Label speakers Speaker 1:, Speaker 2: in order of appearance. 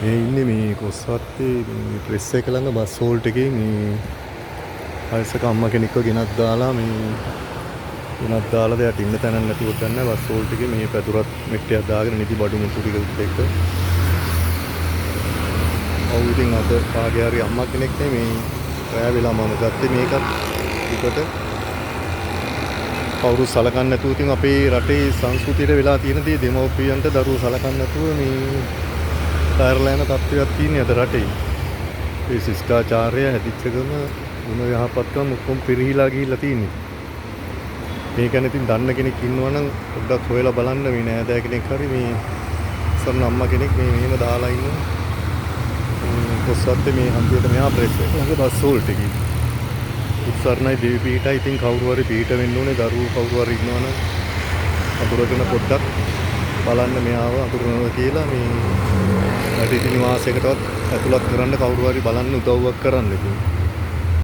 Speaker 1: මේ ඉන්නේ මේ කොස්වත්තේ මේ ප්‍රෙස් එක ළඟ බස් හෝල්ට් එකේ මේ වයසක අම්මා කෙනෙක්ව ගෙනත් දාලා දැන් ඉන්න තැනක් නැතිව ගන්න බස් හෝල්ට් එකේ මේ පැදුරත් මෙට්ටයක් දාගෙන නිදි බඩු මුට්ටු ටික එක්ක. ඔව් ඉතින් අද කාගේ හරි අම්මා කෙනෙක් මේ රෑ වෙලා මම ගත්තේ මේකත් විකට කවුරු සලකන්නේ නැතුව ඉතින් අපේ රටේ සංස්කෘතියට වෙලා තියෙන දේ දෙමව්පියන්ට දරුවෝ සලකන්නේ නැතුව මේ පැරලා යන තත්ත්වයක් තියෙන අද රටේ. ඒ ශිෂ්ටාචාරය හැදිච්චකම ගුණ යහපත්කම් ඔක්කොම පිරිහිලා ගිහිල්ලා තියෙන්නේ. මේක ගැන ඉතින් දන්න කෙනෙක් ඉන්නවනම් පොඩ්ඩක් හොයලා බලන්න මේ නෑදෑ කෙනෙක් හරි මේ සරණ අම්මා කෙනෙක් මේ මෙහෙම දාලා ඉන්නවා. කොස්සත්තේ මේ හන්දියට මෙහා ප්‍රෙස් එක ළඟ බස් හෝල්ට් එකේ. උත්සරණයි දෙවි පීඨයි ඉතින් කවුරු හරි පීඨ වෙන්න ඕනේ දරුවෝ කවුරු හරි ඉන්නවනම් අතුරගෙන පොඩ්ඩක් බලන්න මෙයාව අතුරනවා කියලා මේ වැඩිහිටි නිවාසයකටවත් ඇතුළත් කරන්න කවුරු හරි බලන්න උදව්වක් කරන්න ඉතින්